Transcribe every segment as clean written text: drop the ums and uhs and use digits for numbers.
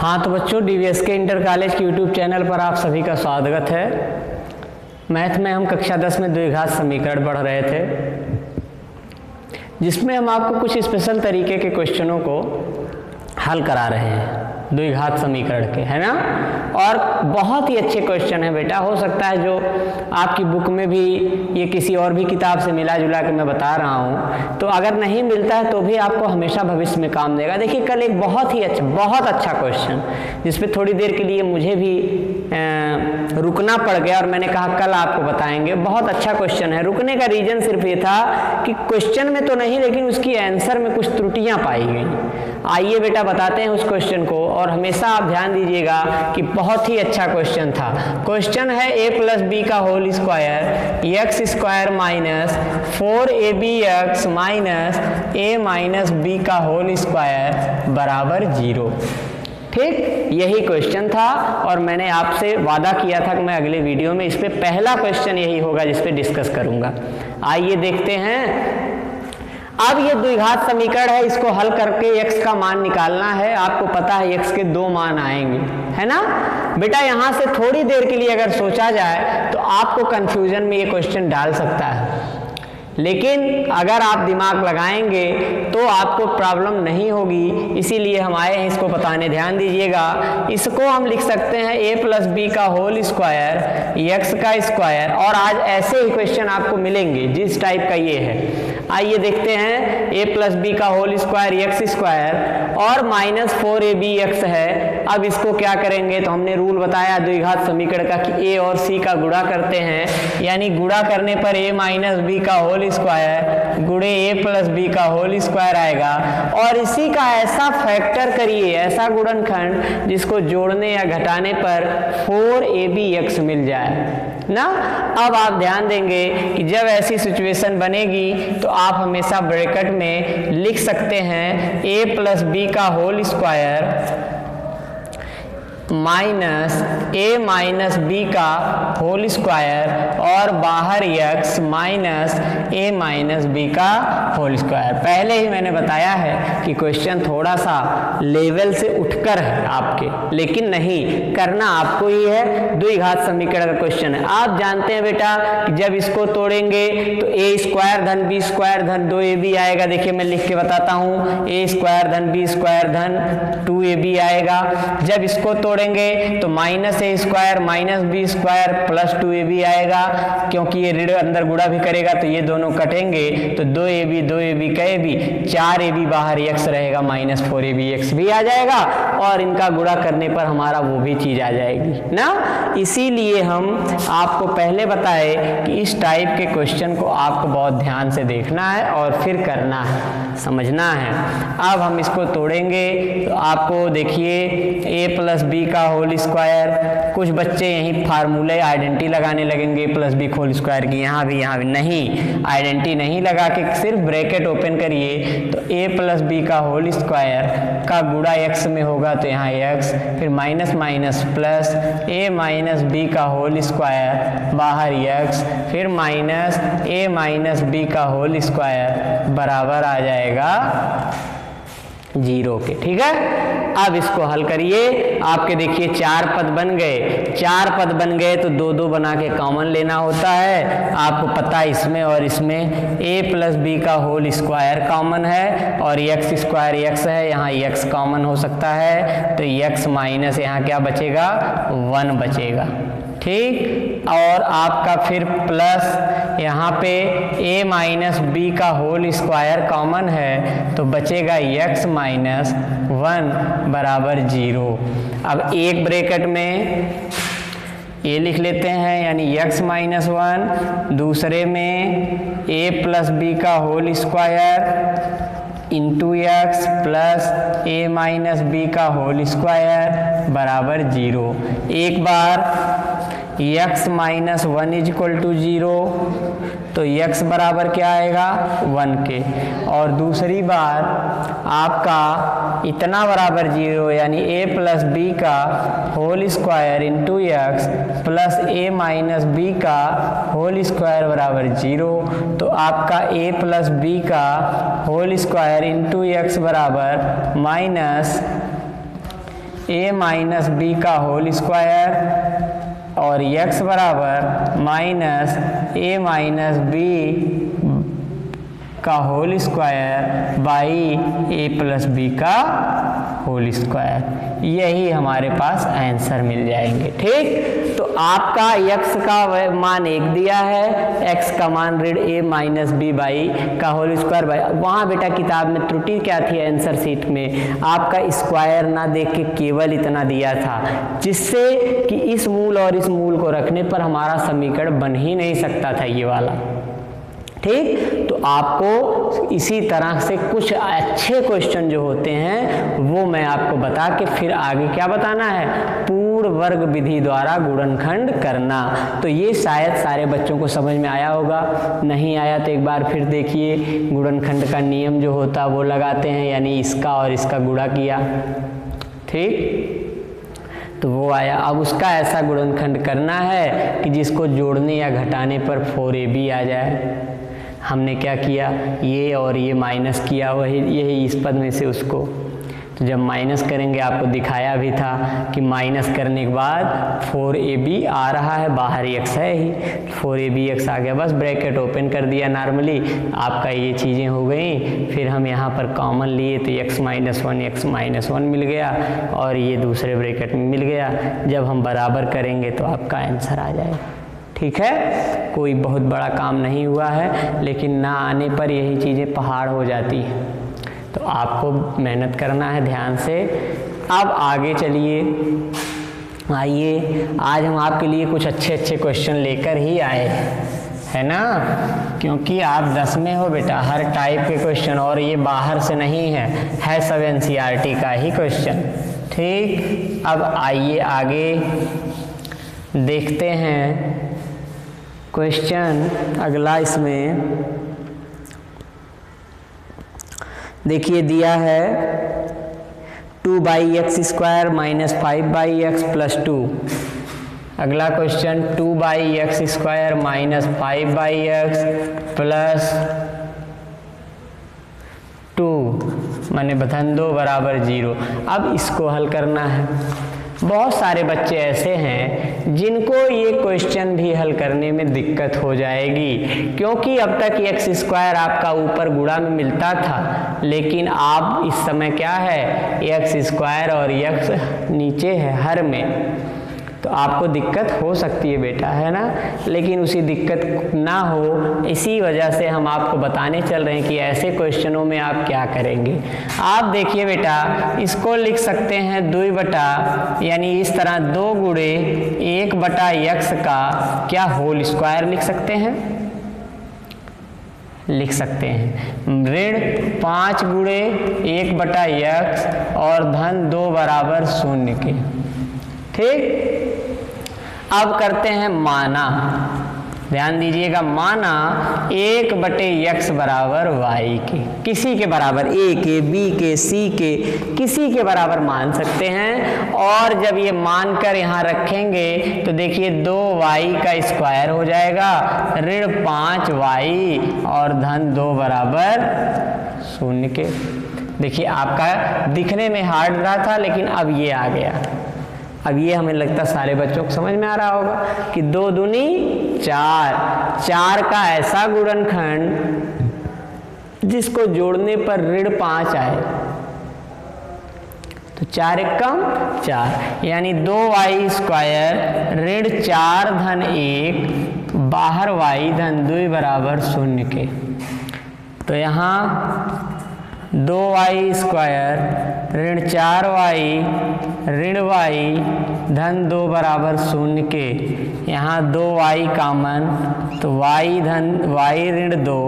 हाँ तो बच्चों, डीवीएसके इंटर कॉलेज के यूट्यूब चैनल पर आप सभी का स्वागत है। मैथ में हम कक्षा 10 में द्विघात समीकरण पढ़ रहे थे, जिसमें हम आपको कुछ स्पेशल तरीके के क्वेश्चनों को हल करा रहे हैं द्विघात समीकरण के, है ना। और बहुत ही अच्छे क्वेश्चन है बेटा। हो सकता है जो आपकी बुक में भी ये किसी और भी किताब से मिला जुला के मैं बता रहा हूँ, तो अगर नहीं मिलता है तो भी आपको हमेशा भविष्य में काम देगा। देखिए कल एक बहुत अच्छा क्वेश्चन जिस पे थोड़ी देर के लिए मुझे भी रुकना पड़ गया और मैंने कहा कल आपको बताएंगे। बहुत अच्छा क्वेश्चन है। रुकने का रीजन सिर्फ ये था कि क्वेश्चन में तो नहीं लेकिन उसकी आंसर में कुछ त्रुटियां पाई गई। आइए बेटा बताते हैं उस क्वेश्चन को, और हमेशा आप ध्यान दीजिएगा कि बहुत ही अच्छा क्वेश्चन था। क्वेश्चन है a प्लस बी का whole square X square minus 4ab minus a minus B का होल स्क्वायर बराबर 0। ठीक, यही क्वेश्चन था और मैंने आपसे वादा किया था कि मैं अगले वीडियो में इस पे पहला क्वेश्चन यही होगा जिस पे डिस्कस करूंगा। आइए देखते हैं। अब ये द्विघात समीकरण है, इसको हल करके x का मान निकालना है। आपको पता है x के 2 मान आएंगे, है ना बेटा। यहां से थोड़ी देर के लिए अगर सोचा जाए तो आपको कंफ्यूजन में ये क्वेश्चन डाल सकता है, लेकिन अगर आप दिमाग लगाएंगे तो आपको प्रॉब्लम नहीं होगी। इसीलिए हम आए हैं इसको बताने, ध्यान दीजिएगा। इसको हम लिख सकते हैं a प्लस बी का होल स्क्वायर एक्स का स्क्वायर, और आज ऐसे ही क्वेश्चन आपको मिलेंगे जिस टाइप का ये है। आइए देखते हैं। a प्लस बी का होल स्क्वायर एक्स स्क्वायर और माइनस 4ab एक्स है। अब इसको क्या करेंगे, तो हमने रूल बताया द्विघात समीकरण का कि a और c का गुणा करते हैं, यानी गुणा करने पर a माइनस बी का होल स्क्वायर गुणे a प्लस बी का होल स्क्वायर आएगा। और इसी का ऐसा फैक्टर करिए, ऐसा गुणनखंड जिसको जोड़ने या घटाने पर 4ab एक्स मिल जाए ना। अब आप ध्यान देंगे कि जब ऐसी सिचुएशन बनेगी तो आप हमेशा ब्रैकेट में लिख सकते हैं a प्लस बी का whole square minus a minus B का होल स्क्वायर और बाहर x minus a minus B का होल स्क्वायर। पहले ही मैंने बताया है कि क्वेश्चन थोड़ा सा लेवल से उठकर है आपके, लेकिन नहीं, करना आपको ही है। द्विघात समीकरण का क्वेश्चन है। आप जानते हैं बेटा कि जब इसको तोड़ेंगे तो a स्क्वायर धन बी स्क्वायर धन 2ab आएगा। देखिए मैं लिख के बताता हूँ, a स्क्वायर धन बी स्क्वायर धन 2ab आएगा। जब इसको तोड़ेंगे तो minus a square minus b square plus 2ab आएगा, क्योंकि ये ऋण अंदर गुणा भी करेगा तो ये दोनों कटेंगे, तो 2ab का ab 4ab बाहर x रहेगा, माइनस 4ab x भी आ जाएगा और इनका गुणा करने पर हमारा वो भी चीज आ जाएगी ना। इसीलिए हम आपको पहले बताए कि इस टाइप के क्वेश्चन को आपको बहुत ध्यान से देखना है और फिर करना है, समझना है। अब हम इसको तोड़ेंगे तो आपको देखिए a प्लस बी का होल स्क्वायर, कुछ बच्चे यहीं फार्मूले आइडेंटिटी लगाने लगेंगे प्लस बी होल स्क्वायर की, यहाँ भी नहीं, आइडेंटिटी नहीं लगा के सिर्फ ब्रैकेट ओपन करिए तो a प्लस बी का होल स्क्वायर का गुणा x में होगा तो यहाँ x, फिर minus minus plus a minus B का होल स्क्वायर बाहर x, फिर माइनस a माइनस बी का होल स्क्वायर बराबर आ जाएगा 0 के। ठीक है, अब इसको हल करिए। आपके देखिए 4 पद बन गए। 4 पद बन गए तो 2 बना के कॉमन लेना होता है। आपको पता है इसमें और इसमें a प्लस बी का होल स्क्वायर कॉमन है और x स्क्वायर x है, यहाँ x कॉमन हो सकता है तो x माइनस यहाँ क्या बचेगा, 1 बचेगा। ठीक, और आपका फिर प्लस यहाँ पे a माइनस बी का होल स्क्वायर कॉमन है तो बचेगा x माइनस 1 बराबर 0। अब एक ब्रैकेट में ये लिख लेते हैं, यानी x माइनस 1, दूसरे में a प्लस बी का whole square into x plus a minus B का होल स्क्वायर बराबर 0। एक बार x minus 1 is equal to 0 तो x बराबर क्या आएगा, 1 के, और दूसरी बार आपका इतना बराबर 0 यानी a प्लस बी का whole square into x plus a minus B का होल स्क्वायर बराबर 0, तो आपका a प्लस बी का होल स्क्वायर इंटू एक्स बराबर माइनस a माइनस बी का होल स्क्वायर और x बराबर माइनस a माइनस बी का whole square by a plus B का होल स्क्वायर, यही हमारे पास आंसर मिल जाएंगे। ठीक, तो आपका x का मान 1 दिया है, x का मान ऋण a माइनस बी बाई का होल स्क्वायर बाई, वहाँ बेटा किताब में त्रुटि क्या थी, आंसर शीट में आपका स्क्वायर ना देख के केवल इतना दिया था, जिससे कि इस मूल और इस मूल को रखने पर हमारा समीकरण बन ही नहीं सकता था ये वाला। ठीक, तो आपको इसी तरह से कुछ अच्छे क्वेश्चन जो होते हैं वो मैं आपको बता के फिर आगे क्या बताना है, पूर्ण वर्ग विधि द्वारा गुणनखंड करना। तो ये शायद सारे बच्चों को समझ में आया होगा, नहीं आया तो एक बार फिर देखिए, गुणनखंड का नियम जो होता वो लगाते हैं, यानी इसका और इसका गुणा किया। ठीक, तो वो आया। अब उसका ऐसा गुणनखंड करना है कि जिसको जोड़ने या घटाने पर 4ab आ जाए। हमने क्या किया, ये और ये माइनस किया, वही यही इस पद में से उसको, तो जब माइनस करेंगे आपको दिखाया भी था कि माइनस करने के बाद 4ab आ रहा है, बाहर x है ही, 4abx आ गया, बस ब्रैकेट ओपन कर दिया नॉर्मली, आपका ये चीज़ें हो गई। फिर हम यहाँ पर कॉमन लिए तो x माइनस वन मिल गया और ये दूसरे ब्रैकेट में मिल गया। जब हम बराबर करेंगे तो आपका आंसर आ जाएगा। ठीक है, कोई बहुत बड़ा काम नहीं हुआ है, लेकिन ना आने पर यही चीज़ें पहाड़ हो जाती हैं, तो आपको मेहनत करना है ध्यान से। अब आगे चलिए, आइए आज हम आपके लिए कुछ अच्छे अच्छे क्वेश्चन लेकर ही आए है ना, क्योंकि आप 10 में हो बेटा, हर टाइप के क्वेश्चन, और ये बाहर से नहीं है सब NCERT का ही क्वेश्चन। ठीक, अब आइए आगे देखते हैं क्वेश्चन अगला। इसमें देखिए दिया है 2/x² माइनस 5/x प्लस 2। अगला question 2/x² minus 5/x plus 2 माने बधन 2 बराबर 0। अब इसको हल करना है। बहुत सारे बच्चे ऐसे हैं जिनको ये क्वेश्चन भी हल करने में दिक्कत हो जाएगी, क्योंकि अब तक x² आपका ऊपर गुणा में मिलता था, लेकिन आप इस समय क्या है, x² और x नीचे है हर में, तो आपको दिक्कत हो सकती है बेटा, है ना। लेकिन उसी दिक्कत ना हो, इसी वजह से हम आपको बताने चल रहे हैं कि ऐसे क्वेश्चनों में आप क्या करेंगे। आप देखिए बेटा, इसको लिख सकते हैं 2 यानी इस तरह 2 गुणे 1/x का क्या होल स्क्वायर लिख सकते हैं, लिख सकते हैं ऋण 5 गुणे 1/x और धन 2 बराबर 0 के। ठीक, अब करते हैं माना, ध्यान दीजिएगा, माना 1/x बराबर y के, किसी के बराबर, a के, b के, c के, किसी के बराबर मान सकते हैं। और जब ये मानकर यहाँ रखेंगे तो देखिए 2y का स्क्वायर हो जाएगा, ऋण 5y और धन 2 बराबर 0 के। देखिए आपका दिखने में हार्ड रहा था, लेकिन अब ये आ गया। अब ये हमें लगता सारे बच्चों को समझ में आ रहा होगा कि 2 दूनी 4, 4 का ऐसा गुणनखंड जिसको जोड़ने पर ऋण 5 आए, तो 4 एकम 4, यानी 2y² ऋण 4 धन 1 बाहर y धन 2 बराबर 0 के। तो यहाँ 2y² ऋण 4y ऋण y धन 2 बराबर 0 के। यहाँ 2y कॉमन, तो y ऋण 2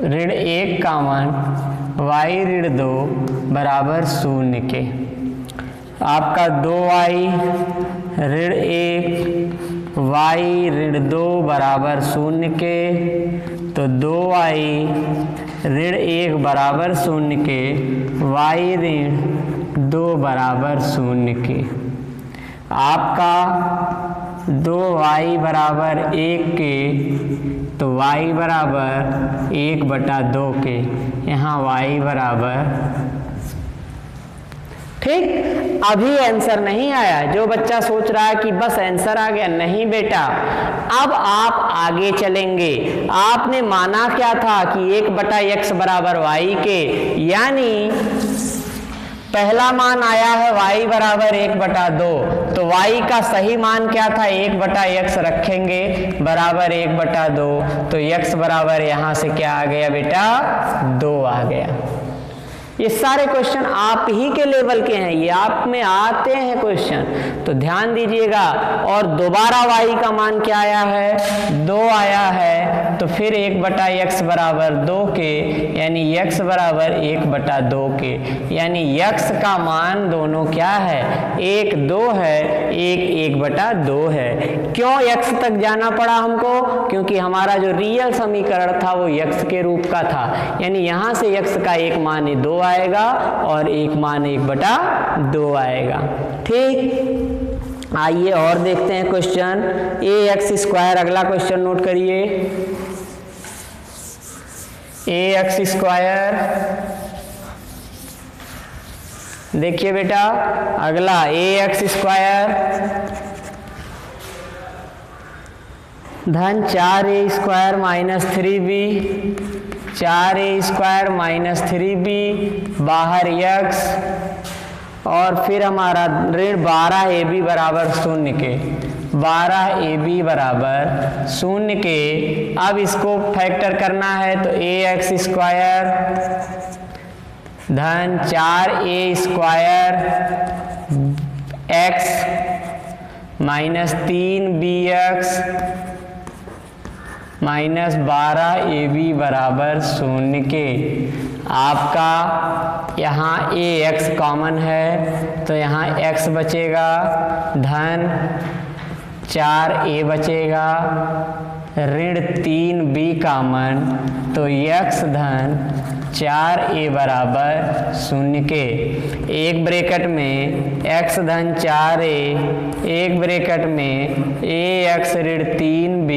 ऋण 1 कॉमन, y ऋण 2 बराबर 0 के। आपका 2y ऋण 1 y ऋण 2 बराबर 0 के, तो 2y ऋण 1 बराबर 0 के, y ऋण 2 बराबर 0 के। आपका 2y बराबर 1 के तो y बराबर 1/2 के, यहाँ y बराबर, ठीक। अभी आंसर नहीं आया। जो बच्चा सोच रहा है कि बस आंसर आ गया, नहीं बेटा, अब आप आगे चलेंगे। आपने माना क्या था कि 1/x बराबर y के, यानी पहला मान आया है y बराबर 1/2, तो y का सही मान क्या था, 1/x रखेंगे बराबर 1/2, तो x बराबर यहाँ से क्या आ गया बेटा, 2 आ गया। ये सारे क्वेश्चन आप ही के लेवल के हैं, ये आप में आते हैं क्वेश्चन, तो ध्यान दीजिएगा। और दोबारा y का मान क्या आया है, 2 आया है, तो फिर 1/x बराबर 2 के, यानी x बराबर 1/2 के, यानी x का मान दोनों क्या है, 1 2 है, 1/2 है। क्यों x तक जाना पड़ा हमको, क्योंकि हमारा जो रियल समीकरण था वो x के रूप का था, यानी यहाँ से x का एक मान 2 आएगा और एक मान 1/2 आएगा, ठीक। आइए और देखते हैं क्वेश्चन ax²। अगला क्वेश्चन नोट करिए, ax²। देखिए बेटा, अगला ax² धन 4a² minus 3b, 4a² minus 3b, बाहर x, और फिर हमारा ऋण 12ab बराबर 0 के, 12ab बराबर 0 के। अब इसको फैक्टर करना है, तो ax² धन 4a² x minus 3bx minus 12ab बराबर 0 के। आपका यहाँ ax कॉमन है, तो यहाँ x बचेगा, धन 4a बचेगा, ऋण 3b कॉमन, तो x धन 4a बराबर 0 के। एक ब्रैकेट में x धन 4a, एक ब्रैकेट में ax ऋण 3b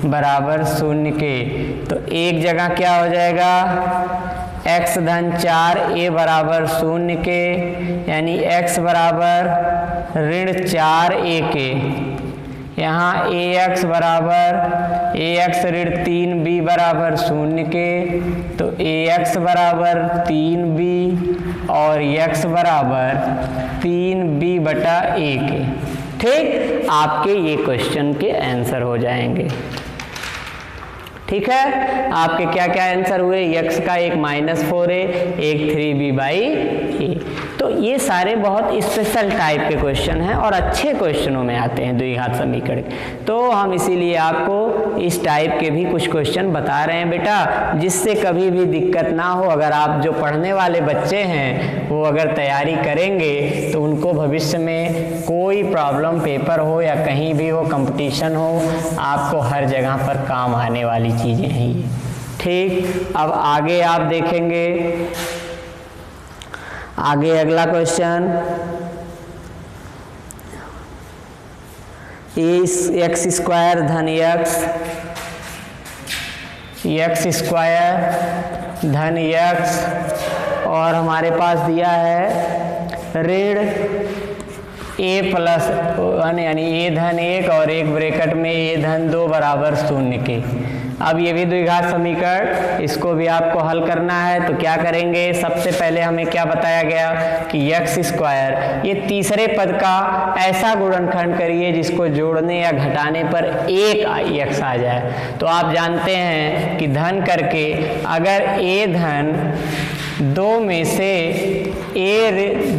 बराबर 0 के, तो एक जगह क्या हो जाएगा, x धन 4a बराबर 0 के, यानी x बराबर ऋण 4a के, यहाँ ax बराबर ax ऋण 3b बराबर 0 के, तो ax बराबर 3b और x बराबर 3b/a के, ठीक। आपके ये क्वेश्चन के आंसर हो जाएंगे, ठीक है। आपके क्या क्या आंसर हुए, x का एक -4a, एक 3b/a। तो ये सारे बहुत स्पेशल टाइप के क्वेश्चन हैं और अच्छे क्वेश्चनों में आते हैं द्विघात समीकरण। तो हम इसीलिए आपको इस टाइप के भी कुछ क्वेश्चन बता रहे हैं बेटा, जिससे कभी भी दिक्कत ना हो। अगर आप जो पढ़ने वाले बच्चे हैं वो अगर तैयारी करेंगे तो उनको भविष्य में कोई प्रॉब्लम, पेपर हो या कहीं भी हो, कंपटीशन हो, आपको हर जगह पर काम आने वाली चीज़ें हैं ये, ठीक। अब आगे आप देखेंगे, आगे अगला क्वेश्चन x² धन x² धन x, और हमारे पास दिया है ऋण a प्लस 1, यानी a धन 1 और एक ब्रैकेट में a धन 2 बराबर 0 के। अब ये भी द्विघात समीकरण, इसको भी आपको हल करना है। तो क्या करेंगे, सबसे पहले हमें क्या बताया गया कि x², ये तीसरे पद का ऐसा गुणनखंड करिए जिसको जोड़ने या घटाने पर एक x आ जाए। तो आप जानते हैं कि धन करके अगर a धन 2 में से a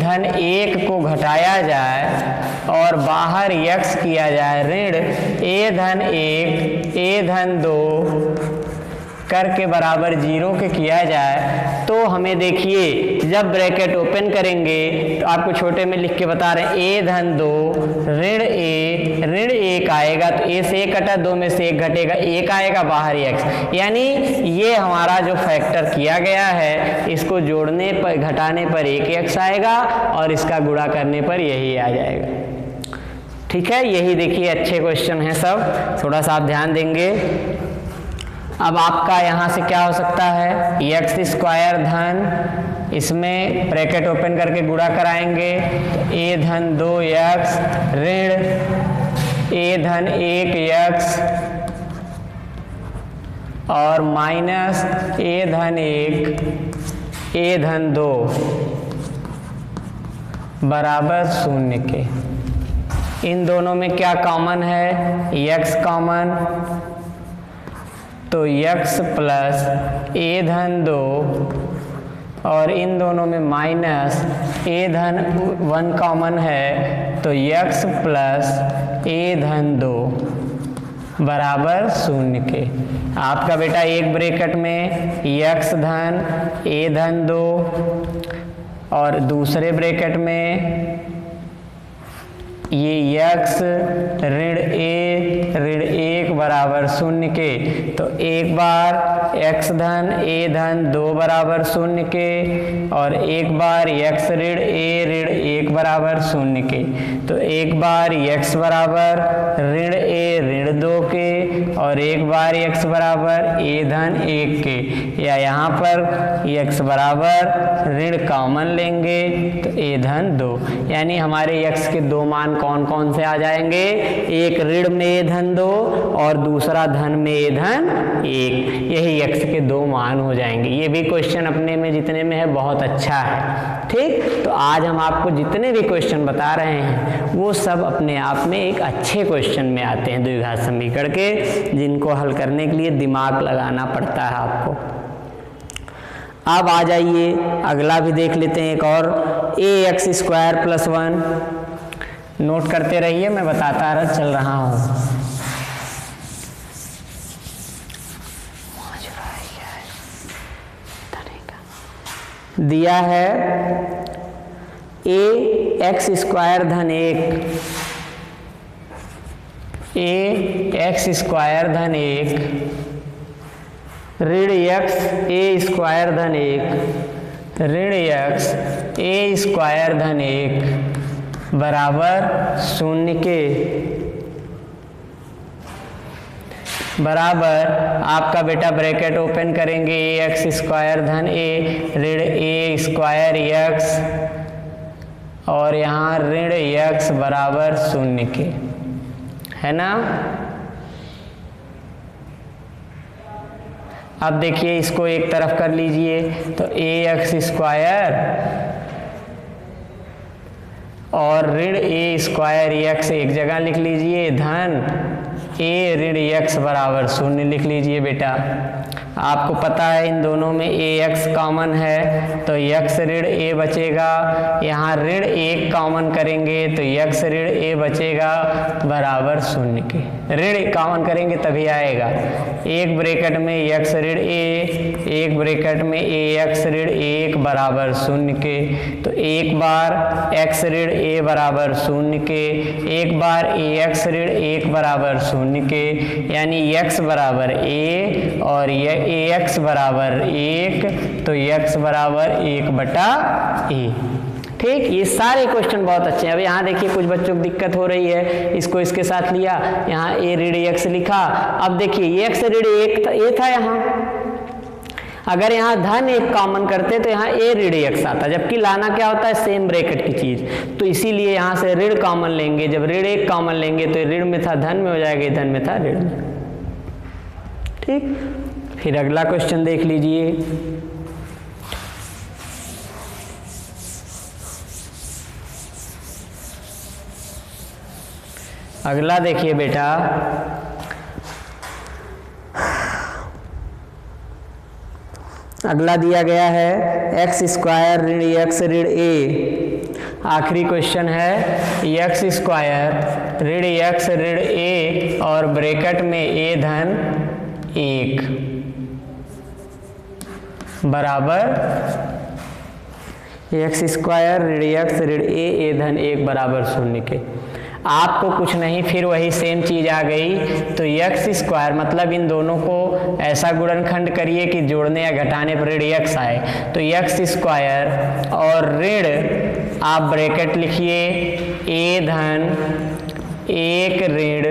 धन 1 को घटाया जाए और बाहर x किया जाए ऋण a धन 1 a धन 2 करके बराबर 0 के किया जाए, तो हमें देखिए जब ब्रैकेट ओपन करेंगे तो आपको छोटे में लिख के बता रहे हैं a धन 2 ऋण 1 आएगा, तो a से 1 कटा, 2 में से 1 घटेगा, 1 आएगा, बाहर x, यानी ये हमारा जो फैक्टर किया गया है, इसको जोड़ने पर घटाने पर 1x आएगा और इसका गुणा करने पर यही आ जाएगा, ठीक है। यही देखिए अच्छे क्वेश्चन हैं सब, थोड़ा सा आप ध्यान देंगे। अब आपका यहाँ से क्या हो सकता है, एक्स स्क्वायर धन, इसमें ब्रैकेट ओपन करके गुणा कराएंगे तो ए धन 2x ऋण ए धन 1x और माइनस ए धन 1 ए धन 2 बराबर 0 के। इन दोनों में क्या कॉमन है, x कॉमन, तो x प्लस ए धन 2 और इन दोनों में माइनस ए धन 1 कॉमन है तो x प्लस ए धन 2 बराबर 0 के। आपका बेटा एक ब्रैकेट में x धन ए धन 2 और दूसरे ब्रैकेट में ये x ऋण ए ऋण 1 बराबर 0 के। तो एक बार x धन ए धन 2 बराबर 0 के और एक बार x ऋण ए ऋण 1 बराबर 0 के। तो एक बार x बराबर ऋण ए ऋण 2 के और एक बार x बराबर ए धन 1 के, या यहाँ पर x बराबर ऋण कॉमन लेंगे तो ए धन 2, यानी हमारे x के दो मान कौन कौन से आ जाएंगे, एक ऋण में ए धन 2 और दूसरा धन में ए धन 1, यही x के दो मान हो जाएंगे। ये भी क्वेश्चन अपने में जितने में है बहुत अच्छा है। ठीक, तो आज हम आपको जितने भी क्वेश्चन बता रहे हैं वो सब अपने आप में एक अच्छे क्वेश्चन में आते हैं द्विघात समीकरण के, जिनको हल करने के लिए दिमाग लगाना पड़ता है आपको। अब आ जाइए अगला भी देख लेते हैं, एक और ax² + 1। नोट करते रहिए, मैं बताता चल रहा हूँ। दिया है ax² धन 1 ax² धन 1 ऋण x a² धन 1 ऋण x a² धन 1 बराबर 0 के। बराबर आपका बेटा ब्रैकेट ओपन करेंगे ax² धन a ऋण a² x और यहाँ ऋण x बराबर 0 के, है ना। अब देखिए इसको एक तरफ कर लीजिए तो ax² और ऋण a² x एक जगह लिख लीजिए, धन a ऋण x बराबर 0 लिख लीजिए बेटा। आपको पता है इन दोनों में ax कॉमन है तो x ऋण a बचेगा, यहाँ ऋण 1 कॉमन करेंगे तो x ऋण a बचेगा बराबर 0 के। ऋण कॉमन करेंगे तभी आएगा, एक ब्रैकेट में x ऋण a एक ब्रैकेट में ax ऋण 1 बराबर 0 के। तो एक बार x ऋण a बराबर 0 के, एक बार ax ऋण 1 बराबर 0 के, यानी x बराबर a और यह ax बराबर 1 तो x बराबर 1/a। ठीक, ये सारे क्वेश्चन बहुत अच्छे हैं। अब यहाँ देखिए कुछ बच्चों को दिक्कत हो रही है, इसको इसके साथ लिया, यहाँ a ऋण x लिखा। अब देखिए x ऋण 1 a था, यहाँ अगर यहाँ धन 1 कॉमन करते तो यहाँ a ऋण x आता, जबकि लाना क्या होता है, सेम ब्रैकेट की चीज। तो इसीलिए यहाँ से ऋण कॉमन लेंगे, जब ऋण 1 कॉमन लेंगे तो ऋण में था धन में हो जाएगा, धन में था ऋण में। ठीक, फिर अगला क्वेश्चन देख लीजिए। अगला देखिए बेटा, अगला दिया गया है x² ऋण x ऋण a। आखिरी क्वेश्चन है x² ऋण x ऋण a और ब्रैकेट में a धन 1 बराबर x² ऋण x ऋण a धन 1 बराबर 0 के। आपको कुछ नहीं, फिर वही सेम चीज आ गई। तो x² मतलब इन दोनों को ऐसा गुणनखंड करिए कि जोड़ने या घटाने पर ऋण x आए। तो x² और ऋण आप ब्रैकेट लिखिए a धन 1 ऋण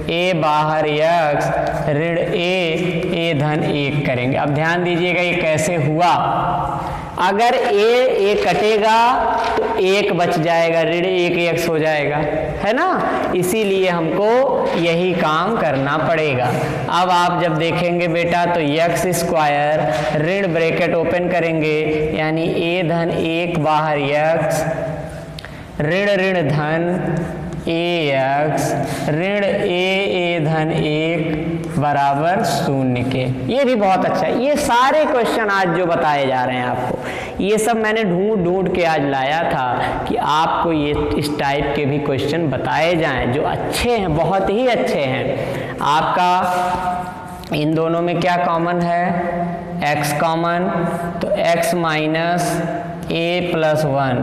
a बाहर x ऋण a धन 1 करेंगे। अब ध्यान दीजिएगा ये कैसे हुआ। अगर a कटेगा तो 1 बच जाएगा, ऋण 1x हो जाएगा, है ना। इसीलिए हमको यही काम करना पड़ेगा। अब आप जब देखेंगे बेटा तो x स्क्वायर ऋण ब्रैकेट ओपन करेंगे यानी a धन 1 बाहर x ऋण ऋण धन ax ऋण a धन 1 बराबर 0 के। ये भी बहुत अच्छा है। ये सारे क्वेश्चन आज जो बताए जा रहे हैं आपको, ये सब मैंने ढूंढ के आज लाया था कि आपको ये इस टाइप के भी क्वेश्चन बताए जाएं जो अच्छे हैं, बहुत ही अच्छे हैं। आपका इन दोनों में क्या कॉमन है, x कॉमन, तो x minus a plus 1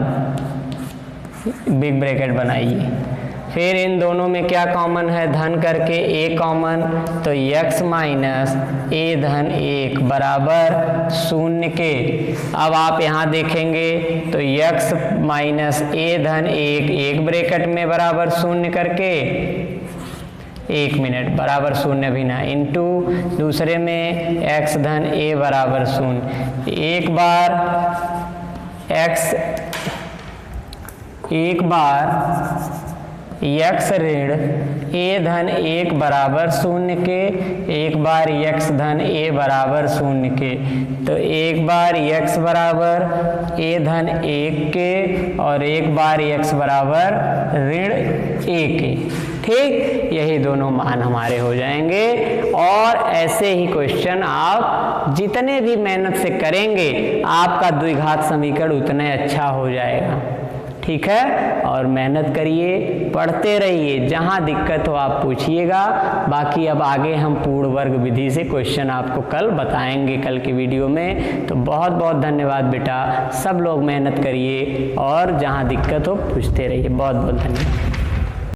big bracket बनाइए। फिर इन दोनों में क्या कॉमन है, धन करके a कॉमन, तो x माइनस a धन 1 बराबर 0 के। अब आप यहाँ देखेंगे तो x माइनस a धन 1 एक ब्रैकेट में बराबर 0 करके 1 मिनट बराबर 0 भी ना, इंटू दूसरे में x धन a बराबर 0। एक बार x ऋण a धन 1 बराबर 0 के, एक बार x धन a बराबर 0 के, तो एक बार x बराबर a धन 1 के और एक बार x बराबर ऋण a के। ठीक, यही दोनों मान हमारे हो जाएंगे। और ऐसे ही क्वेश्चन आप जितने भी मेहनत से करेंगे आपका द्विघात समीकरण उतना अच्छा हो जाएगा। ठीक है, और मेहनत करिए, पढ़ते रहिए, जहाँ दिक्कत हो आप पूछिएगा। बाकी अब आगे हम पूर्ण वर्ग विधि से क्वेश्चन आपको कल बताएंगे, कल के वीडियो में। तो बहुत बहुत धन्यवाद बेटा, सब लोग मेहनत करिए और जहाँ दिक्कत हो पूछते रहिए। बहुत बहुत धन्यवाद।